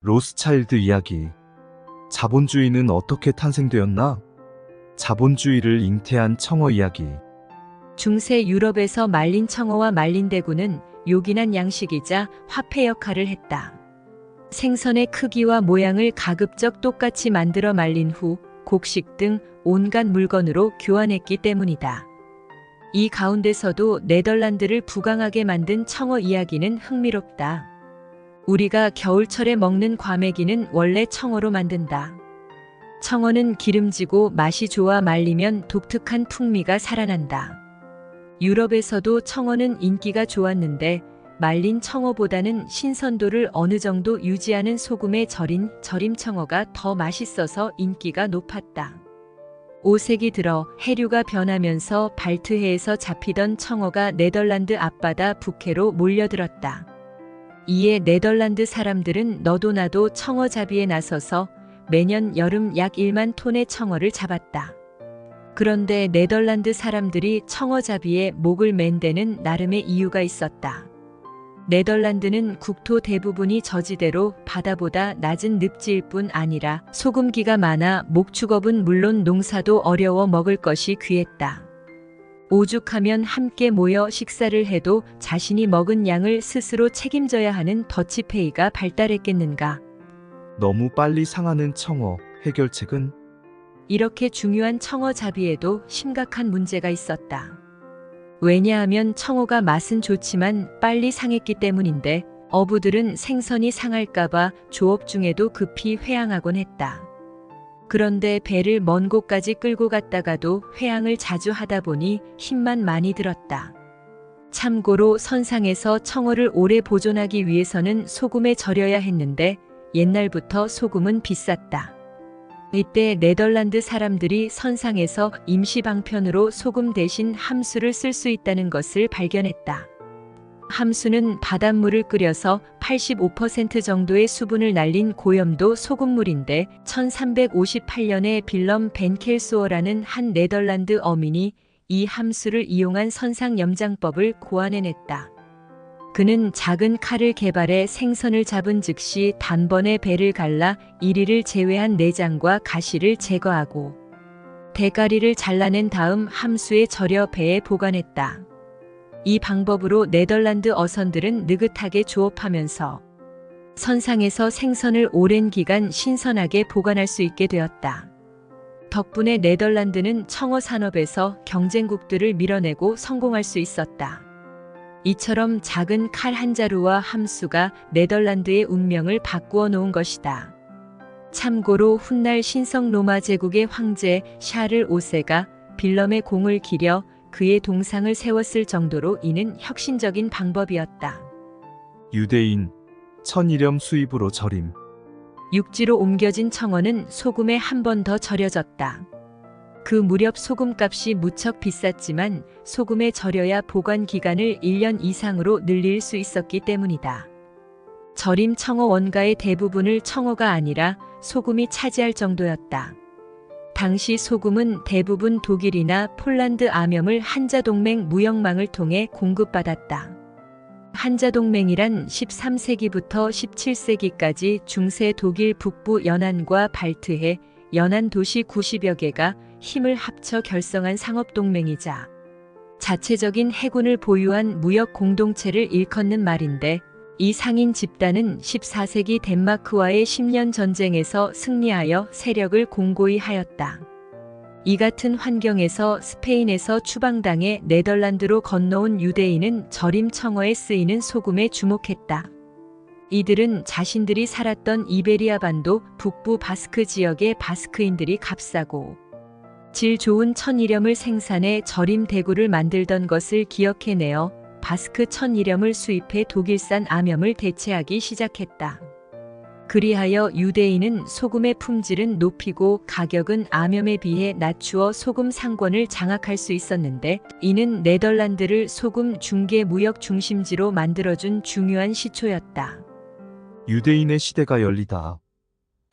로스차일드 이야기. 자본주의는 어떻게 탄생되었나? 자본주의를 잉태한 청어 이야기. 중세 유럽에서 말린 청어와 말린 대구는 요긴한 양식이자 화폐 역할을 했다. 생선의 크기와 모양을 가급적 똑같이 만들어 말린 후 곡식 등 온갖 물건으로 교환했기 때문이다. 이 가운데서도 네덜란드를 부강하게 만든 청어 이야기는 흥미롭다. 우리가 겨울철에 먹는 과메기는 원래 청어로 만든다. 청어는 기름지고 맛이 좋아 말리면 독특한 풍미가 살아난다. 유럽에서도 청어는 인기가 좋았는데 말린 청어보다는 신선도를 어느 정도 유지하는 소금에 절인 절임 청어가 더 맛있어서 인기가 높았다. 5세기 들어 해류가 변하면서 발트해에서 잡히던 청어가 네덜란드 앞바다 북해로 몰려들었다. 이에 네덜란드 사람들은 너도 나도 청어잡이에 나서서 매년 여름 약 1만 톤의 청어를 잡았다. 그런데 네덜란드 사람들이 청어잡이에 목을 맨 데는 나름의 이유가 있었다. 네덜란드는 국토 대부분이 저지대로 바다보다 낮은 늪지일 뿐 아니라 소금기가 많아 목축업은 물론 농사도 어려워 먹을 것이 귀했다. 오죽하면 함께 모여 식사를 해도 자신이 먹은 양을 스스로 책임져야 하는 더치페이가 발달했겠는가. 너무 빨리 상하는 청어. 해결책은? 이렇게 중요한 청어잡이에도 심각한 문제가 있었다. 왜냐하면 청어가 맛은 좋지만 빨리 상했기 때문인데 어부들은 생선이 상할까봐 조업 중에도 급히 회항하곤 했다. 그런데 배를 먼 곳까지 끌고 갔다가도 회항을 자주 하다 보니 힘만 많이 들었다. 참고로 선상에서 청어를 오래 보존하기 위해서는 소금에 절여야 했는데 옛날부터 소금은 비쌌다. 이때 네덜란드 사람들이 선상에서 임시 방편으로 소금 대신 함수를 쓸 수 있다는 것을 발견했다. 함수는 바닷물을 끓여서 85% 정도의 수분을 날린 고염도 소금물인데 1358년에 빌럼 벤 켈소어라는 한 네덜란드 어민이 이 함수를 이용한 선상 염장법을 고안해냈다. 그는 작은 칼을 개발해 생선을 잡은 즉시 단번에 배를 갈라 이리를 제외한 내장과 가시를 제거하고 대가리를 잘라낸 다음 함수에 절여 배에 보관했다. 이 방법으로 네덜란드 어선들은 느긋하게 조업하면서 선상에서 생선을 오랜 기간 신선하게 보관할 수 있게 되었다. 덕분에 네덜란드는 청어 산업에서 경쟁국들을 밀어내고 성공할 수 있었다. 이처럼 작은 칼 한 자루와 함수가 네덜란드의 운명을 바꾸어 놓은 것이다. 참고로 훗날 신성 로마 제국의 황제 샤를 5세가 빌럼의 공을 기려 그의 동상을 세웠을 정도로 이는 혁신적인 방법이었다. 유대인. 천일염 수입으로 절임. 육지로 옮겨진 청어는 소금에 한 번 더 절여졌다. 그 무렵 소금값이 무척 비쌌지만 소금에 절여야 보관 기간을 1년 이상으로 늘릴 수 있었기 때문이다. 절임 청어 원가의 대부분을 청어가 아니라 소금이 차지할 정도였다. 당시 소금은 대부분 독일이나 폴란드 암염을 한자동맹 무역망을 통해 공급받았다. 한자동맹이란 13세기부터 17세기까지 중세 독일 북부 연안과 발트해 연안 도시 90여 개가 힘을 합쳐 결성한 상업동맹이자 자체적인 해군을 보유한 무역 공동체를 일컫는 말인데 이 상인 집단은 14세기 덴마크와의 10년 전쟁에서 승리하여 세력을 공고히 하였다. 이 같은 환경에서 스페인에서 추방당해 네덜란드로 건너온 유대인은 절임 청어에 쓰이는 소금에 주목했다. 이들은 자신들이 살았던 이베리아 반도 북부 바스크 지역의 바스크인들이 값싸고 질 좋은 천일염을 생산해 절임 대구를 만들던 것을 기억해내어 바스크 천일염을 수입해 독일산 암염을 대체하기 시작했다. 그리하여 유대인은 소금의 품질은 높이고 가격은 암염에 비해 낮추어 소금 상권을 장악할 수 있었는데 이는 네덜란드를 소금 중개 무역 중심지로 만들어준 중요한 시초였다. 유대인의 시대가 열리다.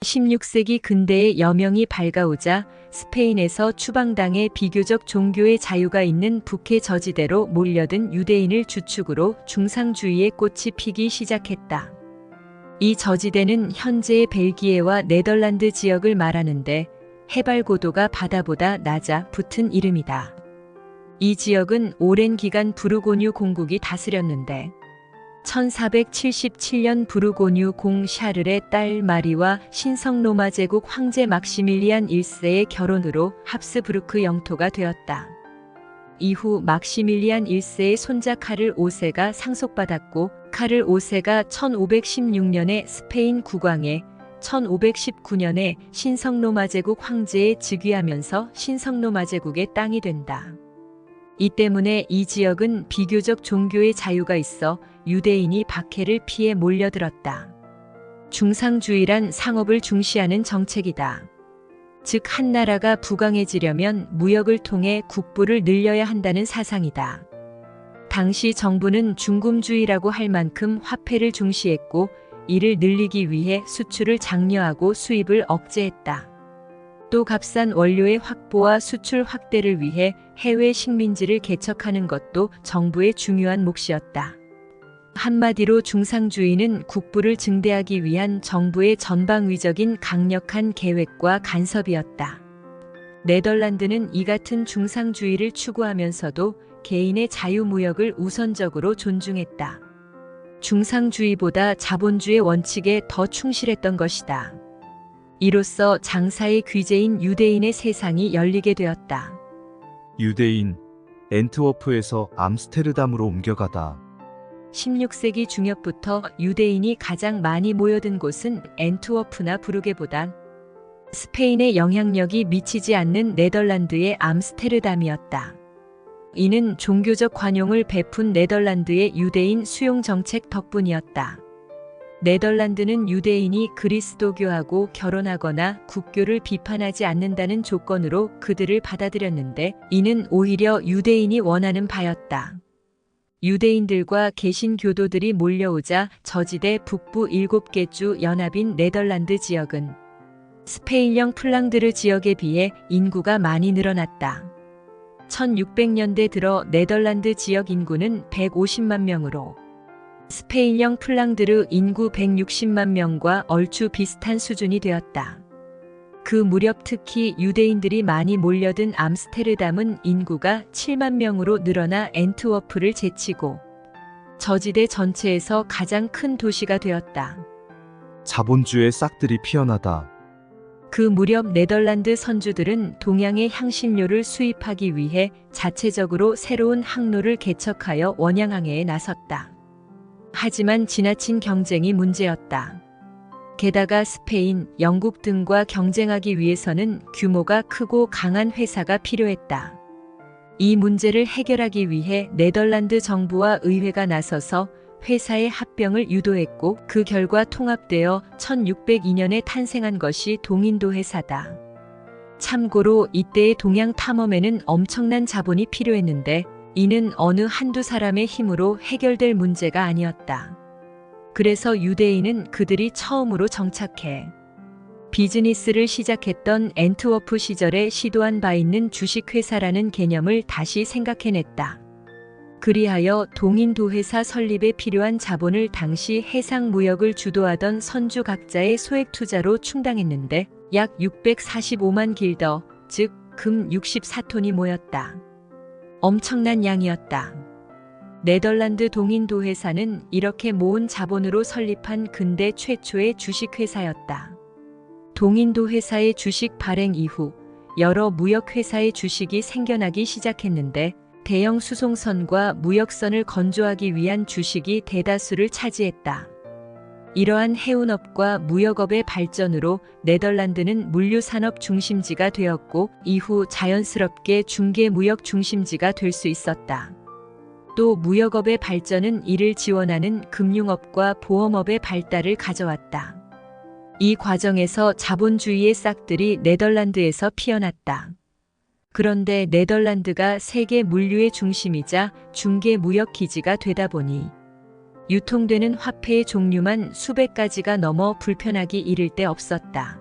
16세기 근대의 여명이 밝아오자 스페인에서 추방당해 비교적 종교의 자유가 있는 북해 저지대로 몰려든 유대인을 주축으로 중상주의의 꽃이 피기 시작했다. 이 저지대는 현재의 벨기에와 네덜란드 지역을 말하는데 해발 고도가 바다보다 낮아 붙은 이름이다. 이 지역은 오랜 기간 부르고뉴 공국이 다스렸는데 1477년 부르고뉴 공 샤를의 딸 마리와 신성 로마 제국 황제 막시밀리안 1세의 결혼으로 합스부르크 영토가 되었다. 이후 막시밀리안 1세의 손자 카를 5세가 상속받았고 카를 5세가 1516년에 스페인 국왕에 1519년에 신성 로마 제국 황제에 즉위하면서 신성 로마 제국의 땅이 된다. 이 때문에 이 지역은 비교적 종교의 자유가 있어 유대인이 박해를 피해 몰려들었다. 중상주의란 상업을 중시하는 정책이다. 즉 한 나라가 부강해지려면 무역을 통해 국부를 늘려야 한다는 사상이다. 당시 정부는 중금주의라고 할 만큼 화폐를 중시했고 이를 늘리기 위해 수출을 장려하고 수입을 억제했다. 또 값싼 원료의 확보와 수출 확대를 위해 해외 식민지를 개척하는 것도 정부의 중요한 몫이었다. 한마디로 중상주의는 국부를 증대하기 위한 정부의 전방위적인 강력한 계획과 간섭이었다. 네덜란드는 이 같은 중상주의를 추구하면서도 개인의 자유무역을 우선적으로 존중했다. 중상주의보다 자본주의 원칙에 더 충실했던 것이다. 이로써 장사의 귀재인 유대인의 세상이 열리게 되었다. 유대인, 앤트워프에서 암스테르담으로 옮겨가다. 16세기 중엽부터 유대인이 가장 많이 모여든 곳은 앤트워프나 브루게보단 스페인의 영향력이 미치지 않는 네덜란드의 암스테르담이었다. 이는 종교적 관용을 베푼 네덜란드의 유대인 수용 정책 덕분이었다. 네덜란드는 유대인이 그리스도교하고 결혼하거나 국교를 비판하지 않는다는 조건으로 그들을 받아들였는데 이는 오히려 유대인이 원하는 바였다. 유대인들과 개신교도들이 몰려오자 저지대 북부 7개 주 연합인 네덜란드 지역은 스페인령 플랑드르 지역에 비해 인구가 많이 늘어났다. 1600년대 들어 네덜란드 지역 인구는 150만 명으로 스페인령 플랑드르 인구 160만 명과 얼추 비슷한 수준이 되었다. 그 무렵 특히 유대인들이 많이 몰려든 암스테르담은 인구가 7만 명으로 늘어나 앤트워프를 제치고 저지대 전체에서 가장 큰 도시가 되었다. 자본주의 싹들이 피어나다. 그 무렵 네덜란드 선주들은 동양의 향신료를 수입하기 위해 자체적으로 새로운 항로를 개척하여 원양항해에 나섰다. 하지만 지나친 경쟁이 문제였다. 게다가 스페인, 영국 등과 경쟁하기 위해서는 규모가 크고 강한 회사가 필요했다. 이 문제를 해결하기 위해 네덜란드 정부와 의회가 나서서 회사의 합병을 유도했고 그 결과 통합되어 1602년에 탄생한 것이 동인도 회사다. 참고로 이때의 동양 탐험에는 엄청난 자본이 필요했는데 이는 어느 한두 사람의 힘으로 해결될 문제가 아니었다. 그래서 유대인은 그들이 처음으로 정착해 비즈니스를 시작했던 앤트워프 시절에 시도한 바 있는 주식회사라는 개념을 다시 생각해냈다. 그리하여 동인도회사 설립에 필요한 자본을 당시 해상무역을 주도하던 선주 각자의 소액 투자로 충당했는데 약 645만 길더, 즉 금 64톤이 모였다. 엄청난 양이었다. 네덜란드 동인도회사는 이렇게 모은 자본으로 설립한 근대 최초의 주식회사였다. 동인도회사의 주식 발행 이후 여러 무역회사의 주식이 생겨나기 시작했는데 대형 수송선과 무역선을 건조하기 위한 주식이 대다수를 차지했다. 이러한 해운업과 무역업의 발전으로 네덜란드는 물류산업 중심지가 되었고 이후 자연스럽게 중개무역 중심지가 될 수 있었다. 또 무역업의 발전은 이를 지원하는 금융업과 보험업의 발달을 가져왔다. 이 과정에서 자본주의의 싹들이 네덜란드에서 피어났다. 그런데 네덜란드가 세계 물류의 중심이자 중개무역 기지가 되다 보니 유통되는 화폐의 종류만 수백 가지가 넘어 불편하기 이를 데 없었다.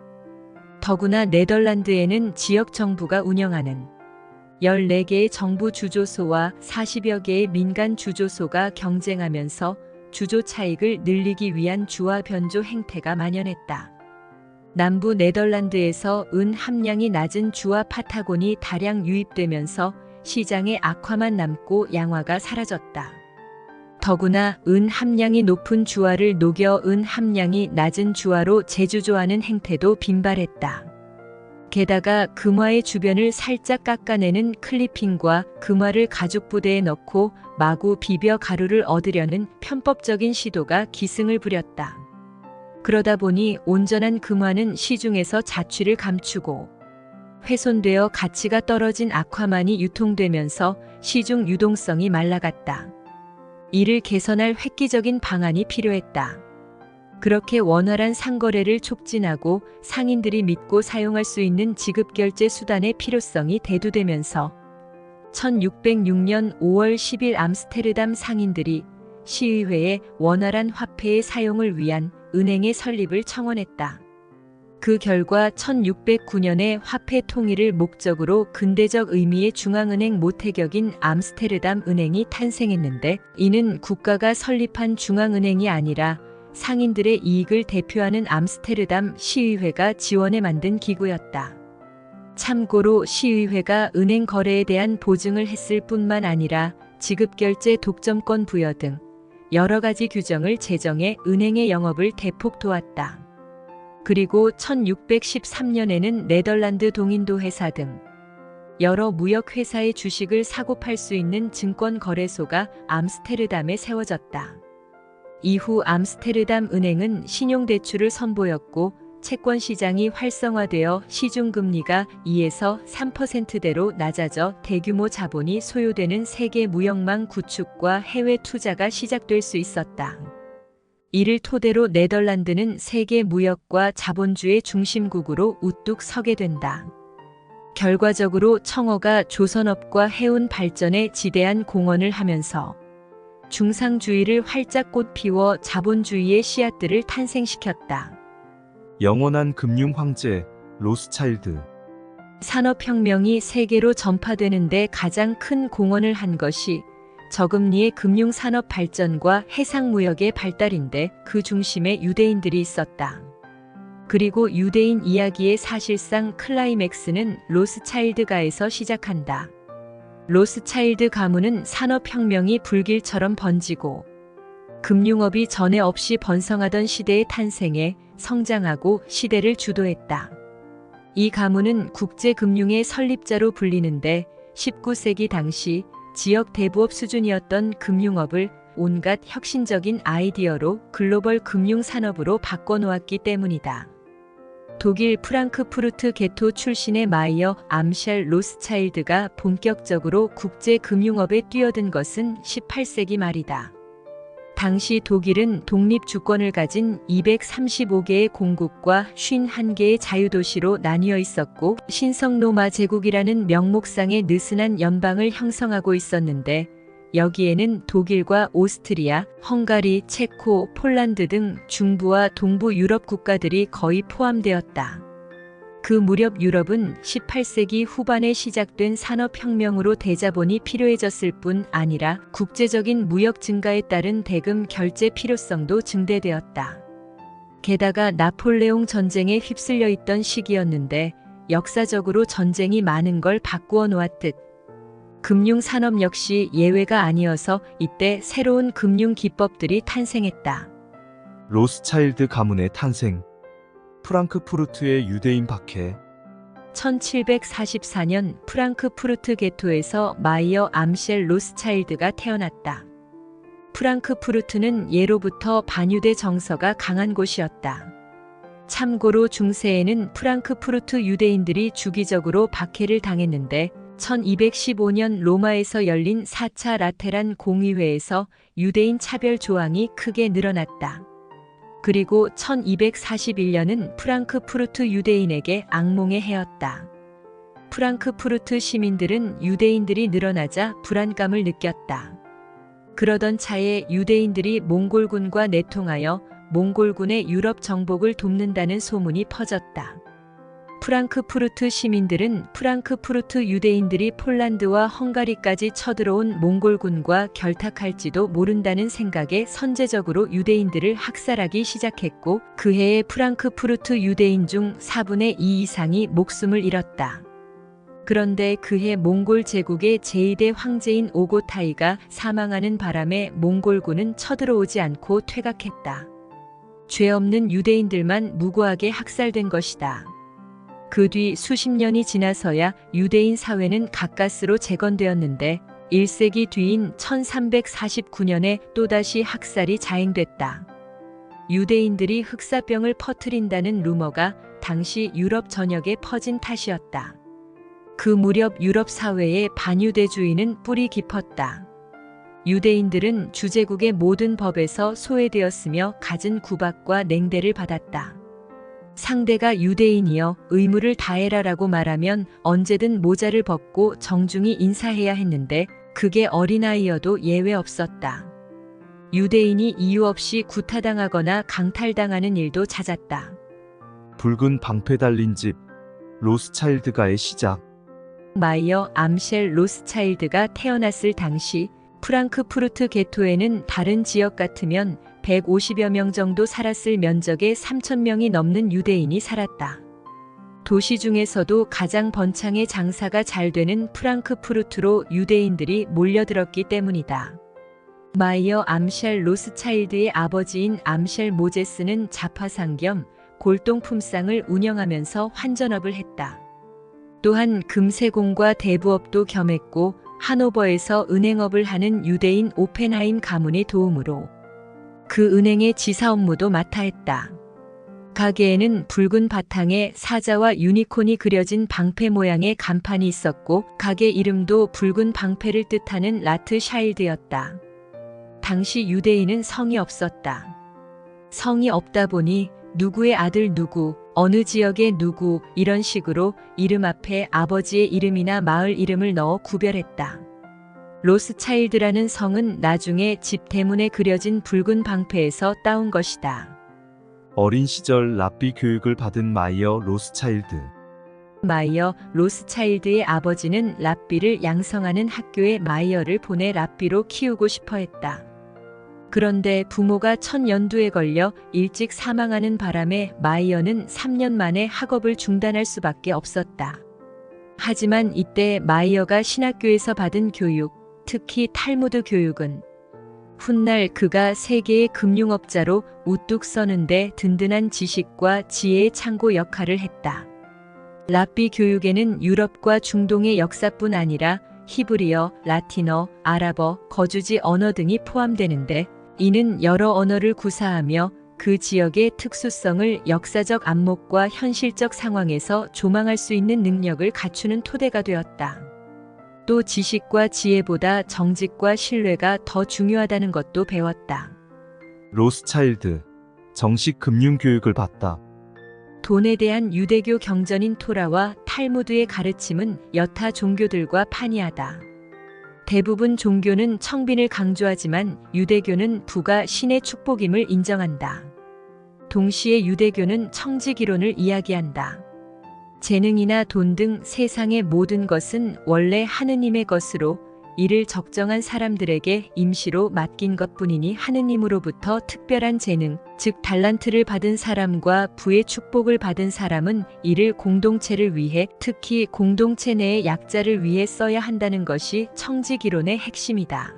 더구나 네덜란드에는 지역 정부가 운영하는 14개의 정부 주조소와 40여 개의 민간 주조소가 경쟁하면서 주조 차익을 늘리기 위한 주화 변조 행태가 만연했다. 남부 네덜란드에서 은 함량이 낮은 주화 파타곤이 다량 유입되면서 시장에 악화만 남고 양화가 사라졌다. 더구나 은 함량이 높은 주화를 녹여 은 함량이 낮은 주화로 재주조하는 행태도 빈발했다. 게다가 금화의 주변을 살짝 깎아내는 클리핑과 금화를 가죽 부대에 넣고 마구 비벼 가루를 얻으려는 편법적인 시도가 기승을 부렸다. 그러다 보니 온전한 금화는 시중에서 자취를 감추고 훼손되어 가치가 떨어진 악화만이 유통되면서 시중 유동성이 말라갔다. 이를 개선할 획기적인 방안이 필요했다. 그렇게 원활한 상거래를 촉진하고 상인들이 믿고 사용할 수 있는 지급결제 수단의 필요성이 대두되면서 1606년 5월 10일 암스테르담 상인들이 시의회에 원활한 화폐의 사용을 위한 은행의 설립을 청원했다. 그 결과 1609년에 화폐 통일을 목적으로 근대적 의미의 중앙은행 모태격인 암스테르담 은행이 탄생했는데, 이는 국가가 설립한 중앙은행이 아니라 상인들의 이익을 대표하는 암스테르담 시의회가 지원해 만든 기구였다. 참고로 시의회가 은행 거래에 대한 보증을 했을 뿐만 아니라 지급결제 독점권 부여 등 여러 가지 규정을 제정해 은행의 영업을 대폭 도왔다. 그리고 1613년에는 네덜란드 동인도 회사 등 여러 무역 회사의 주식을 사고 팔 수 있는 증권 거래소가 암스테르담에 세워졌다. 이후 암스테르담 은행은 신용대출을 선보였고 채권 시장이 활성화되어 시중금리가 2에서 3%대로 낮아져 대규모 자본이 소요되는 세계 무역망 구축과 해외 투자가 시작될 수 있었다. 이를 토대로 네덜란드는 세계 무역과 자본주의 중심국으로 우뚝 서게 된다. 결과적으로 청어가 조선업과 해운 발전에 지대한 공헌을 하면서 중상주의를 활짝 꽃피워 자본주의의 씨앗들을 탄생시켰다. 영원한 금융 황제 로스차일드. 산업혁명이 세계로 전파되는데 가장 큰 공헌을 한 것이 저금리의 금융산업 발전과 해상무역의 발달인데, 그 중심에 유대인들이 있었다. 그리고 유대인 이야기의 사실상 클라이맥스는 로스차일드가에서 시작한다. 로스차일드 가문은 산업혁명이 불길처럼 번지고 금융업이 전에 없이 번성하던 시대의 탄생에 성장하고 시대를 주도했다. 이 가문은 국제금융의 설립자로 불리는데 19세기 당시 지역 대부업 수준이었던 금융업을 온갖 혁신적인 아이디어로 글로벌 금융산업으로 바꿔놓았기 때문이다. 독일 프랑크푸르트 게토 출신의 마이어 암샬 로스차일드가 본격적으로 국제금융업에 뛰어든 것은 18세기 말이다. 당시 독일은 독립주권을 가진 235개의 공국과 51개의 자유도시로 나뉘어 있었고, 신성로마 제국이라는 명목상의 느슨한 연방을 형성하고 있었는데, 여기에는 독일과 오스트리아, 헝가리, 체코, 폴란드 등 중부와 동부 유럽 국가들이 거의 포함되었다. 그 무렵 유럽은 18세기 후반에 시작된 산업혁명으로 대자본이 필요해졌을 뿐 아니라 국제적인 무역 증가에 따른 대금 결제 필요성도 증대되었다. 게다가 나폴레옹 전쟁에 휩쓸려 있던 시기였는데, 역사적으로 전쟁이 많은 걸 바꾸어 놓았듯 금융산업 역시 예외가 아니어서 이때 새로운 금융기법들이 탄생했다. 로스차일드 가문의 탄생. 프랑크푸르트의 유대인 박해. 1744년 프랑크푸르트 게토에서 마이어 암셸 로스차일드가 태어났다. 프랑크푸르트는 예로부터 반유대 정서가 강한 곳이었다. 참고로 중세에는 프랑크푸르트 유대인들이 주기적으로 박해를 당했는데, 1215년 로마에서 열린 4차 라테란 공의회에서 유대인 차별 조항이 크게 늘어났다. 그리고 1241년은 프랑크푸르트 유대인에게 악몽의 해였다. 프랑크푸르트 시민들은 유대인들이 늘어나자 불안감을 느꼈다. 그러던 차에 유대인들이 몽골군과 내통하여 몽골군의 유럽 정복을 돕는다는 소문이 퍼졌다. 프랑크푸르트 시민들은 프랑크푸르트 유대인들이 폴란드와 헝가리까지 쳐들어온 몽골군과 결탁할지도 모른다는 생각에 선제적으로 유대인들을 학살하기 시작했고, 그 해에 프랑크푸르트 유대인 중 4분의 2 이상이 목숨을 잃었다. 그런데 그해 몽골 제국의 제2대 황제인 오고타이가 사망하는 바람에 몽골군은 쳐들어오지 않고 퇴각했다. 죄 없는 유대인들만 무고하게 학살된 것이다. 그 뒤 수십 년이 지나서야 유대인 사회는 가까스로 재건되었는데 1세기 뒤인 1349년에 또다시 학살이 자행됐다. 유대인들이 흑사병을 퍼뜨린다는 루머가 당시 유럽 전역에 퍼진 탓이었다. 그 무렵 유럽 사회의 반유대주의는 뿌리 깊었다. 유대인들은 주제국의 모든 법에서 소외되었으며 갖은 구박과 냉대를 받았다. 상대가 유대인이여 의무를 다해라라고 말하면 언제든 모자를 벗고 정중히 인사해야 했는데 그게 어린아이여도 예외 없었다. 유대인이 이유 없이 구타당하거나 강탈당하는 일도 잦았다. 붉은 방패 달린 집, 로스차일드가의 시작. 마이어 암셸 로스차일드가 태어났을 당시 프랑크푸르트 게토에는 다른 지역 같으면 150여 명 정도 살았을 면적의 3,000명이 넘는 유대인이 살았다. 도시 중에서도 가장 번창의 장사가 잘 되는 프랑크푸르트로 유대인들이 몰려들었기 때문이다. 마이어 암셸 로스차일드의 아버지인 암셸 모제스는 자파상 겸 골동품상을 운영하면서 환전업을 했다. 또한 금세공과 대부업도 겸했고 하노버에서 은행업을 하는 유대인 오펜하임 가문의 도움으로 그 은행의 지사 업무도 맡아 했다. 가게에는 붉은 바탕에 사자와 유니콘이 그려진 방패 모양의 간판이 있었고 가게 이름도 붉은 방패를 뜻하는 라트샤일드였다. 당시 유대인은 성이 없었다. 성이 없다 보니 누구의 아들 누구, 어느 지역의 누구 이런 식으로 이름 앞에 아버지의 이름이나 마을 이름을 넣어 구별했다. 로스차일드라는 성은 나중에 집 대문에 그려진 붉은 방패에서 따온 것이다. 어린 시절 랍비 교육을 받은 마이어 로스차일드. 마이어 로스차일드의 아버지는 랍비를 양성하는 학교에 마이어를 보내 랍비로 키우고 싶어 했다. 그런데 부모가 천연두에 걸려 일찍 사망하는 바람에 마이어는 3년 만에 학업을 중단할 수밖에 없었다. 하지만 이때 마이어가 신학교에서 받은 교육, 특히 탈무드 교육은 훗날 그가 세계의 금융업자로 우뚝 서는데 든든한 지식과 지혜의 창고 역할을 했다. 랍비 교육에는 유럽과 중동의 역사뿐 아니라 히브리어, 라틴어, 아랍어, 거주지 언어 등이 포함되는데 이는 여러 언어를 구사하며 그 지역의 특수성을 역사적 안목과 현실적 상황에서 조망할 수 있는 능력을 갖추는 토대가 되었다. 또 지식과 지혜보다 정직과 신뢰가 더 중요하다는 것도 배웠다. 로스차일드, 정식 금융교육을 받다. 돈에 대한 유대교 경전인 토라와 탈무드의 가르침은 여타 종교들과 판이하다. 대부분 종교는 청빈을 강조하지만 유대교는 부가 신의 축복임을 인정한다. 동시에 유대교는 청지기론을 이야기한다. 재능이나 돈 등 세상의 모든 것은 원래 하느님의 것으로 이를 적정한 사람들에게 임시로 맡긴 것뿐이니 하느님으로부터 특별한 재능, 즉 달란트를 받은 사람과 부의 축복을 받은 사람은 이를 공동체를 위해, 특히 공동체 내의 약자를 위해 써야 한다는 것이 청지기론의 핵심이다.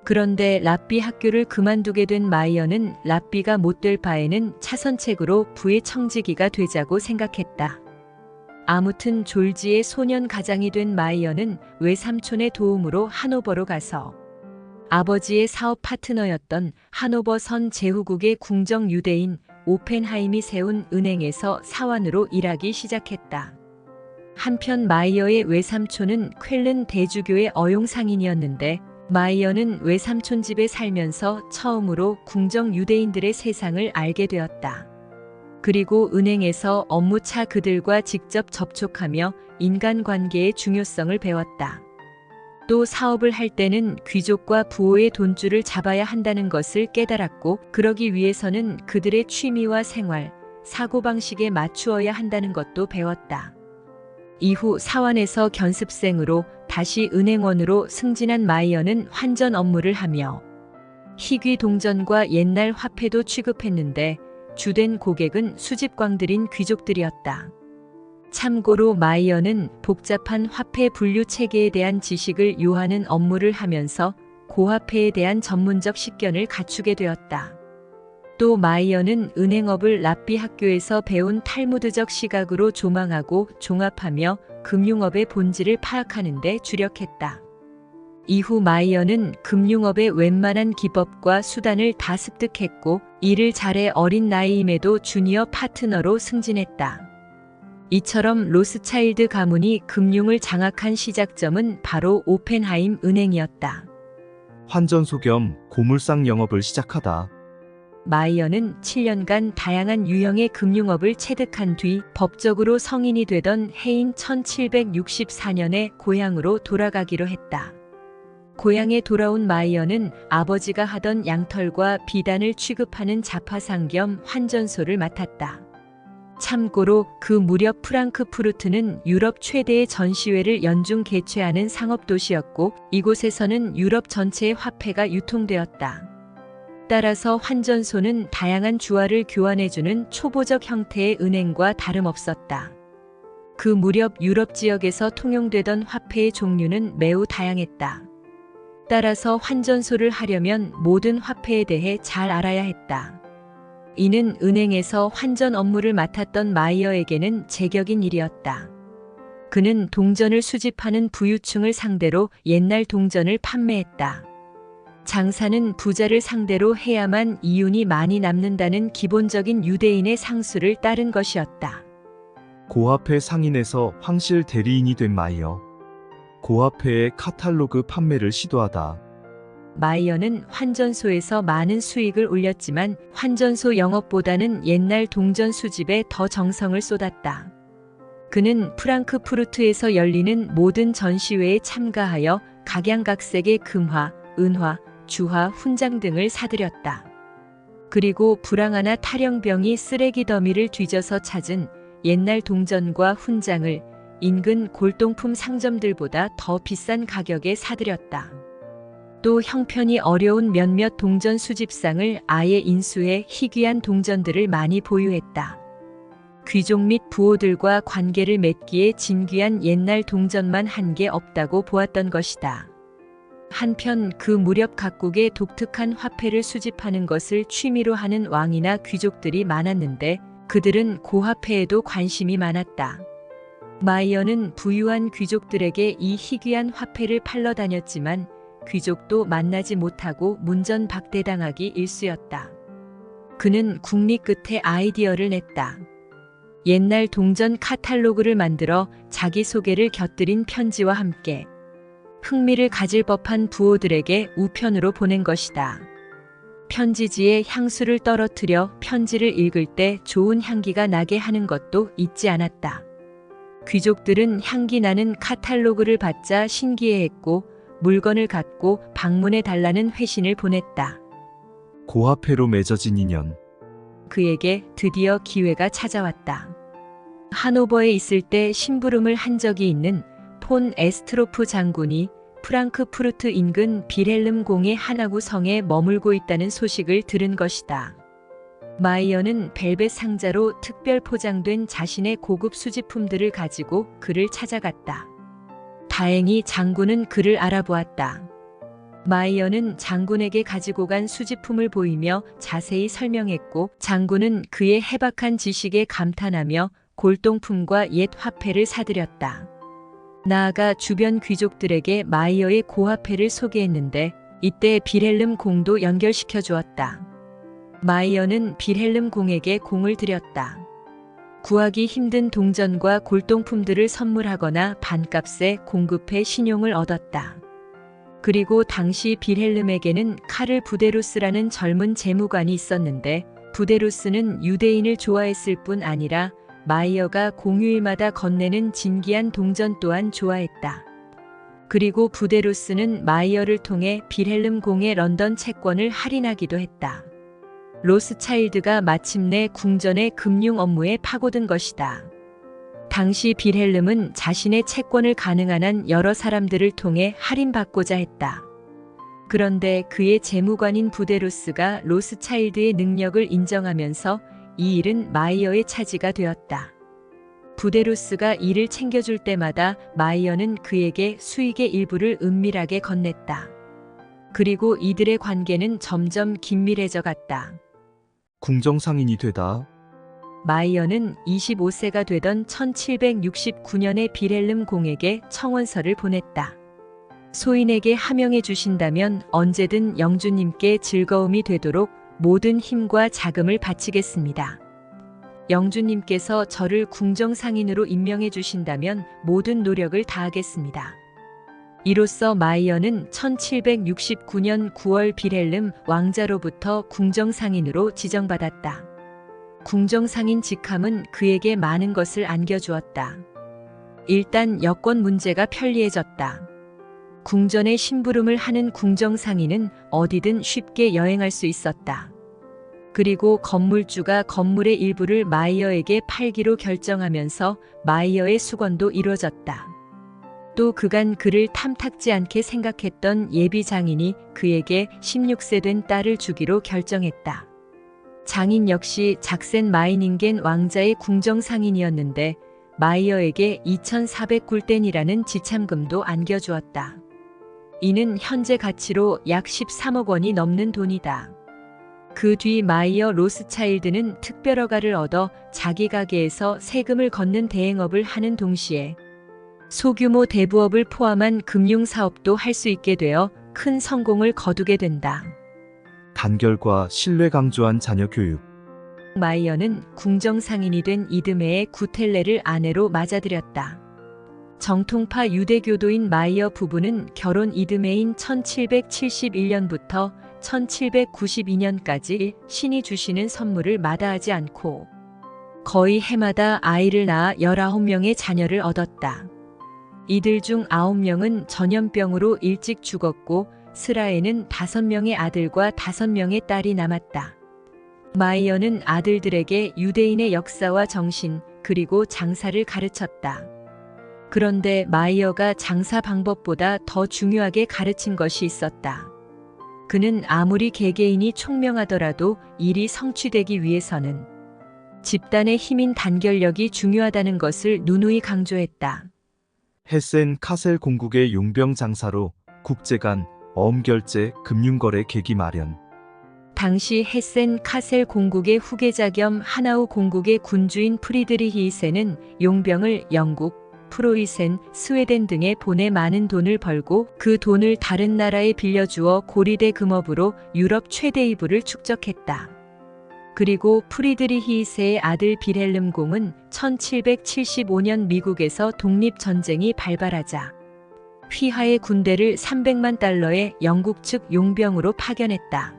그런데 랍비 학교를 그만두게 된 마이어는 랍비가 못될 바에는 차선책으로 부의 청지기가 되자고 생각했다. 아무튼 졸지의 소년 가장이 된 마이어는 외삼촌의 도움으로 하노버로 가서 아버지의 사업 파트너였던 하노버 선 제후국의 궁정 유대인 오펜하임이 세운 은행에서 사원으로 일하기 시작했다. 한편 마이어의 외삼촌은 쾰른 대주교의 어용상인이었는데 마이어는 외삼촌 집에 살면서 처음으로 궁정 유대인들의 세상을 알게 되었다. 그리고 은행에서 업무차 그들과 직접 접촉하며 인간관계의 중요성을 배웠다. 또 사업을 할 때는 귀족과 부호의 돈줄을 잡아야 한다는 것을 깨달았고 그러기 위해서는 그들의 취미와 생활, 사고방식에 맞추어야 한다는 것도 배웠다. 이후 사원에서 견습생으로 다시 은행원으로 승진한 마이어는 환전 업무를 하며 희귀 동전과 옛날 화폐도 취급했는데 주된 고객은 수집광들인 귀족들이었다. 참고로 마이어는 복잡한 화폐 분류 체계에 대한 지식을 요하는 업무를 하면서 고화폐에 대한 전문적 식견을 갖추게 되었다. 또 마이어는 은행업을 랍비 학교에서 배운 탈무드적 시각으로 조망하고 종합하며 금융업의 본질을 파악하는 데 주력했다. 이후 마이어는 금융업의 웬만한 기법과 수단을 다 습득했고 일을 잘해 어린 나이임에도 주니어 파트너로 승진했다. 이처럼 로스차일드 가문이 금융을 장악한 시작점은 바로 오펜하임 은행이었다. 환전소 겸 고물상 영업을 시작하다. 마이어는 7년간 다양한 유형의 금융업을 체득한 뒤 법적으로 성인이 되던 해인 1764년에 고향으로 돌아가기로 했다. 고향에 돌아온 마이어는 아버지가 하던 양털과 비단을 취급하는 자파상 겸 환전소를 맡았다. 참고로 그 무렵 프랑크푸르트는 유럽 최대의 전시회를 연중 개최하는 상업도시였고 이곳에서는 유럽 전체의 화폐가 유통되었다. 따라서 환전소는 다양한 주화를 교환해주는 초보적 형태의 은행과 다름없었다. 그 무렵 유럽 지역에서 통용되던 화폐의 종류는 매우 다양했다. 따라서 환전소를 하려면 모든 화폐에 대해 잘 알아야 했다. 이는 은행에서 환전 업무를 맡았던 마이어에게는 제격인 일이었다. 그는 동전을 수집하는 부유층을 상대로 옛날 동전을 판매했다. 장사는 부자를 상대로 해야만 이윤이 많이 남는다는 기본적인 유대인의 상수를 따른 것이었다. 고화폐 상인에서 황실 대리인이 된 마이어. 고화폐의 카탈로그 판매를 시도하다. 마이어는 환전소에서 많은 수익을 올렸지만 환전소 영업보다는 옛날 동전 수집에 더 정성을 쏟았다. 그는 프랑크푸르트에서 열리는 모든 전시회에 참가하여 각양각색의 금화, 은화, 주화, 훈장 등을 사들였다. 그리고 불황하나 탈영병이 쓰레기 더미를 뒤져서 찾은 옛날 동전과 훈장을 인근 골동품 상점들보다 더 비싼 가격에 사들였다. 또 형편이 어려운 몇몇 동전 수집상을 아예 인수해 희귀한 동전들을 많이 보유했다. 귀족 및 부호들과 관계를 맺기에 진귀한 옛날 동전만 한 개 없다고 보았던 것이다. 한편 그 무렵 각국의 독특한 화폐를 수집하는 것을 취미로 하는 왕이나 귀족들이 많았는데 그들은 고화폐에도 관심이 많았다. 마이어는 부유한 귀족들에게 이 희귀한 화폐를 팔러 다녔지만 귀족도 만나지 못하고 문전박대당하기 일쑤였다. 그는 국리 끝에 아이디어를 냈다. 옛날 동전 카탈로그를 만들어 자기소개를 곁들인 편지와 함께 흥미를 가질 법한 부호들에게 우편으로 보낸 것이다. 편지지에 향수를 떨어뜨려 편지를 읽을 때 좋은 향기가 나게 하는 것도 잊지 않았다. 귀족들은 향기 나는 카탈로그를 받자 신기해했고 물건을 갖고 방문해 달라는 회신을 보냈다. 고화폐로 맺어진 인연. 그에게 드디어 기회가 찾아왔다. 하노버에 있을 때 심부름을 한 적이 있는 폰 에스트로프 장군이 프랑크푸르트 인근 빌헬름 공의 하나구 성에 머물고 있다는 소식을 들은 것이다. 마이어는 벨벳 상자로 특별 포장된 자신의 고급 수집품들을 가지고 그를 찾아갔다. 다행히 장군은 그를 알아보았다. 마이어는 장군에게 가지고 간 수집품을 보이며 자세히 설명했고 장군은 그의 해박한 지식에 감탄하며 골동품과 옛 화폐를 사들였다. 나아가 주변 귀족들에게 마이어의 고화폐를 소개했는데 이때 빌헬름 공도 연결시켜 주었다. 마이어는 빌헬름 공에게 공을 들였다. 구하기 힘든 동전과 골동품들을 선물하거나 반값에 공급해 신용을 얻었다. 그리고 당시 빌헬름에게는 카를 부데루스라는 젊은 재무관이 있었는데 부데루스는 유대인을 좋아했을 뿐 아니라 마이어가 공휴일마다 건네는 진귀한 동전 또한 좋아했다. 그리고 부데루스는 마이어를 통해 빌헬름 공의 런던 채권을 할인하기도 했다. 로스차일드가 마침내 궁전의 금융 업무에 파고든 것이다. 당시 빌헬름은 자신의 채권을 가능한 한 여러 사람들을 통해 할인받고자 했다. 그런데 그의 재무관인 부데로스가 로스차일드의 능력을 인정하면서 이 일은 마이어의 차지가 되었다. 부데로스가 이를 챙겨줄 때마다 마이어는 그에게 수익의 일부를 은밀하게 건넸다. 그리고 이들의 관계는 점점 긴밀해져 갔다. 궁정상인이 되다. 마이어는 25세가 되던 1769년에 빌헬름 공에게 청원서를 보냈다. 소인에게 하명해 주신다면 언제든 영주님께 즐거움이 되도록 모든 힘과 자금을 바치겠습니다. 영주님께서 저를 궁정상인으로 임명해 주신다면 모든 노력을 다하겠습니다. 이로써 마이어는 1769년 9월 빌헬름 왕자로부터 궁정상인으로 지정받았다. 궁정상인 직함은 그에게 많은 것을 안겨주었다. 일단 여권 문제가 편리해졌다. 궁전에 심부름을 하는 궁정상인은 어디든 쉽게 여행할 수 있었다. 그리고 건물주가 건물의 일부를 마이어에게 팔기로 결정하면서 마이어의 수건도 이루어졌다. 또 그간 그를 탐탁지 않게 생각했던 예비 장인이 그에게 16세 된 딸을 주기로 결정했다. 장인 역시 작센 마이닝겐 왕자의 궁정상인이었는데 마이어에게 2,400굴덴이라는 지참금도 안겨주었다. 이는 현재 가치로 약 13억 원이 넘는 돈이다. 그 뒤 마이어 로스차일드는 특별허가를 얻어 자기 가게에서 세금을 걷는 대행업을 하는 동시에 소규모 대부업을 포함한 금융사업도 할 수 있게 되어 큰 성공을 거두게 된다. 단결과 신뢰 강조한 자녀 교육. 마이어는 궁정상인이 된 이드메의 구텔레를 아내로 맞아들였다. 정통파 유대교도인 마이어 부부는 결혼 이듬해인 1771년부터 1792년까지 신이 주시는 선물을 마다하지 않고 거의 해마다 아이를 낳아 19명의 자녀를 얻었다. 이들 중 9명은 전염병으로 일찍 죽었고 스라에는 5명의 아들과 5명의 딸이 남았다. 마이어는 아들들에게 유대인의 역사와 정신 그리고 장사를 가르쳤다. 그런데 마이어가 장사 방법보다 더 중요하게 가르친 것이 있었다. 그는 아무리 개개인이 총명하더라도 일이 성취되기 위해서는 집단의 힘인 단결력이 중요하다는 것을 누누이 강조했다. 헤센 카셀 공국의 용병 장사로 국제 간 어음결제 금융거래 계기 마련. 당시 헤센 카셀 공국의 후계자 겸 하나우 공국의 군주인 프리드리히 2세는 용병을 영국, 프로이센, 스웨덴 등에 보내 많은 돈을 벌고 그 돈을 다른 나라에 빌려주어 고리대 금업으로 유럽 최대의 부를 축적했다. 그리고 프리드리히 2세의 아들 빌헬름 공은 1775년 미국에서 독립전쟁이 발발하자 휘하의 군대를 300만 달러의 영국 측 용병으로 파견했다.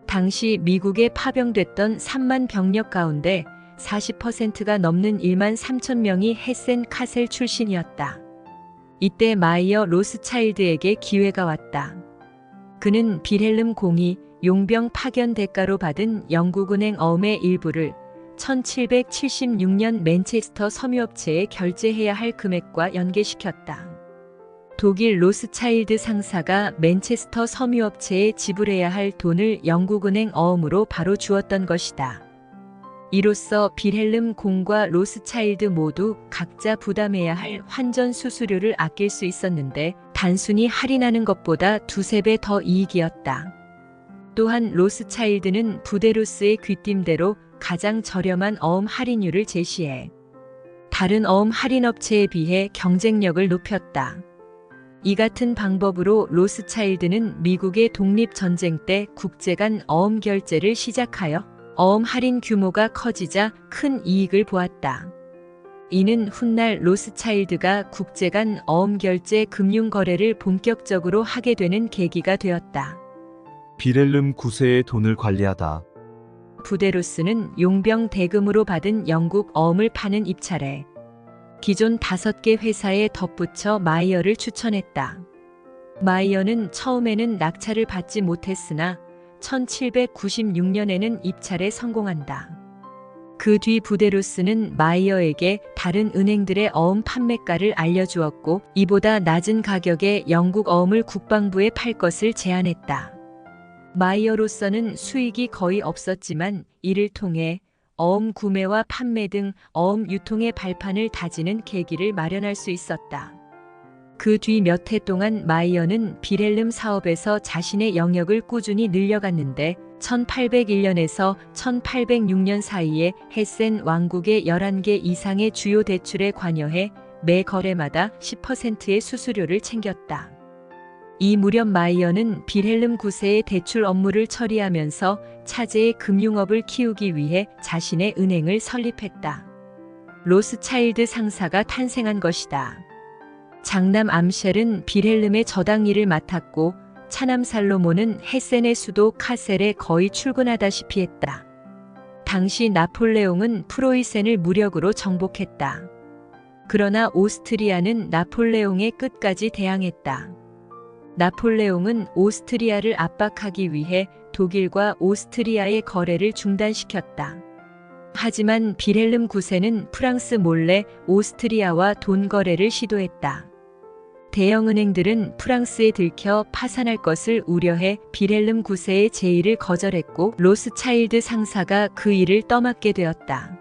당시 미국에 파병됐던 3만 병력 가운데 40%가 넘는 1만 3천 명이 헤센 카셀 출신이었다. 이때 마이어 로스차일드에게 기회가 왔다. 그는 빌헬름 공이 용병 파견 대가로 받은 영국은행 어음의 일부를 1776년 맨체스터 섬유업체에 결제해야 할 금액과 연계시켰다. 독일 로스차일드 상사가 맨체스터 섬유업체에 지불해야 할 돈을 영국은행 어음으로 바로 주었던 것이다. 이로써 빌헬름 공과 로스차일드 모두 각자 부담해야 할 환전 수수료를 아낄 수 있었는데 단순히 할인하는 것보다 두세 배 더 이익이었다. 또한 로스차일드는 부데로스의 귀띔대로 가장 저렴한 어음 할인율을 제시해 다른 어음 할인업체에 비해 경쟁력을 높였다. 이 같은 방법으로 로스차일드는 미국의 독립전쟁 때 국제 간 어음 결제를 시작하여 어음 할인 규모가 커지자 큰 이익을 보았다. 이는 훗날 로스차일드가 국제 간 어음 결제 금융 거래를 본격적으로 하게 되는 계기가 되었다. 빌헬름 9세의 돈을 관리하다. 부데로스는 용병 대금으로 받은 영국 어음을 파는 입찰에 기존 5개 회사에 덧붙여 마이어를 추천했다. 마이어는 처음에는 낙찰을 받지 못했으나 1796년에는 입찰에 성공한다. 그 뒤 부데로스는 마이어에게 다른 은행들의 어음 판매가를 알려주었고 이보다 낮은 가격에 영국 어음을 국방부에 팔 것을 제안했다. 마이어로서는 수익이 거의 없었지만 이를 통해 어음 구매와 판매 등 어음 유통의 발판을 다지는 계기를 마련할 수 있었다. 그 뒤 몇 해 동안 마이어는 빌헬름 사업에서 자신의 영역을 꾸준히 늘려갔는데 1801년에서 1806년 사이에 헤센 왕국의 11개 이상의 주요 대출에 관여해 매 거래마다 10%의 수수료를 챙겼다. 이 무렵 마이어는 빌헬름 9세의 대출 업무를 처리하면서 차제의 금융업을 키우기 위해 자신의 은행을 설립했다. 로스차일드 상사가 탄생한 것이다. 장남 암셸은 빌헬름의 저당 일을 맡았고 차남 살로몬은 헤센의 수도 카셀에 거의 출근하다시피 했다. 당시 나폴레옹은 프로이센을 무력으로 정복했다. 그러나 오스트리아는 나폴레옹의 끝까지 대항했다. 나폴레옹은 오스트리아를 압박하기 위해 독일과 오스트리아의 거래를 중단시켰다. 하지만 빌헬름 9세는 프랑스 몰래 오스트리아와 돈 거래를 시도했다. 대형은행들은 프랑스에 들켜 파산할 것을 우려해 빌헬름 9세의 제의를 거절했고 로스차일드 상사가 그 일을 떠맡게 되었다.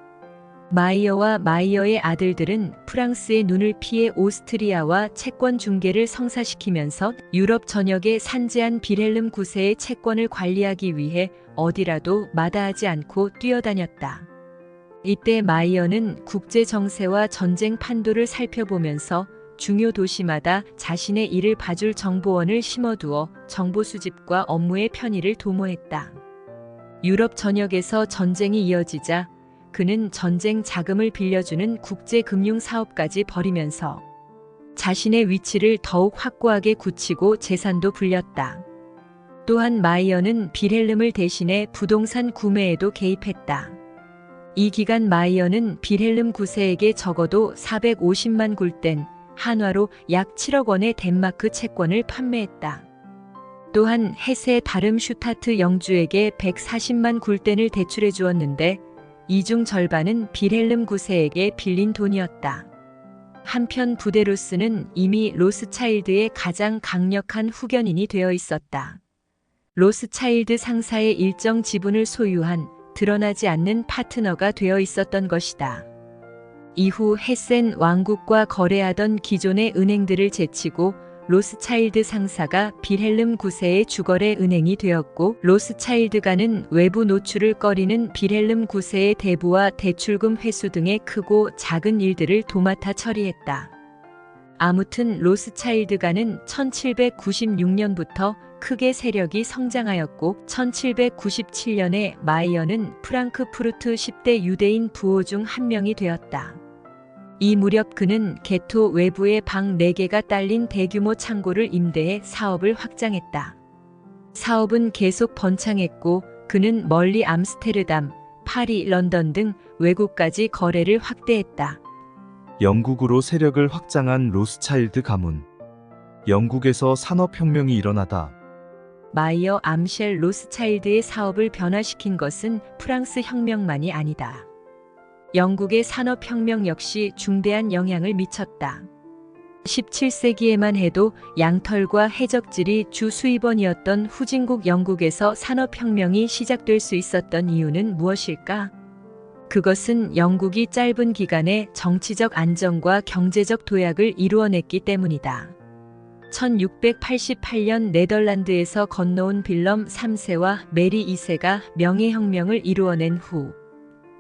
마이어와 마이어의 아들들은 프랑스의 눈을 피해 오스트리아와 채권 중개를 성사시키면서 유럽 전역에 산재한 빌헬름 9세의 채권을 관리하기 위해 어디라도 마다하지 않고 뛰어다녔다. 이때 마이어는 국제 정세와 전쟁 판도를 살펴보면서 중요 도시마다 자신의 일을 봐줄 정보원을 심어두어 정보 수집과 업무의 편의를 도모했다. 유럽 전역에서 전쟁이 이어지자 그는 전쟁 자금을 빌려주는 국제금융 사업까지 벌이면서 자신의 위치를 더욱 확고하게 굳히고 재산도 불렸다. 또한 마이어는 빌헬름을 대신해 부동산 구매에도 개입했다. 이 기간 마이어는 빌헬름 9세에게 적어도 450만 굴덴, 한화로 약 7억 원의 덴마크 채권을 판매했다. 또한 헤세 다름슈타트 영주에게 140만 굴덴을 대출해 주었는데 이 중 절반은 빌헬름 9세에게 빌린 돈이었다. 한편 부데로스는 이미 로스차일드의 가장 강력한 후견인이 되어 있었다. 로스차일드 상사의 일정 지분을 소유한 드러나지 않는 파트너가 되어 있었던 것이다. 이후 헤센 왕국과 거래하던 기존의 은행들을 제치고 로스차일드 상사가 빌헬름 9세의 주거래 은행이 되었고 로스차일드가는 외부 노출을 꺼리는 빌헬름 9세의 대부와 대출금 회수 등의 크고 작은 일들을 도맡아 처리했다. 아무튼 로스차일드가는 1796년부터 크게 세력이 성장하였고 1797년에 마이어는 프랑크푸르트 10대 유대인 부호 중 한 명이 되었다. 이 무렵 그는 게토 외부에 방 4개가 딸린 대규모 창고를 임대해 사업을 확장했다. 사업은 계속 번창했고 그는 멀리 암스테르담, 파리, 런던 등 외국까지 거래를 확대했다. 영국으로 세력을 확장한 로스차일드 가문. 영국에서 산업혁명이 일어나다. 마이어 암셸 로스차일드의 사업을 변화시킨 것은 프랑스 혁명만이 아니다. 영국의 산업혁명 역시 중대한 영향을 미쳤다. 17세기에만 해도 양털과 해적질이 주 수입원이었던 후진국 영국에서 산업혁명이 시작될 수 있었던 이유는 무엇일까? 그것은 영국이 짧은 기간에 정치적 안정과 경제적 도약을 이루어냈기 때문이다. 1688년 네덜란드에서 건너온 빌럼 3세와 메리 2세가 명예혁명을 이루어낸 후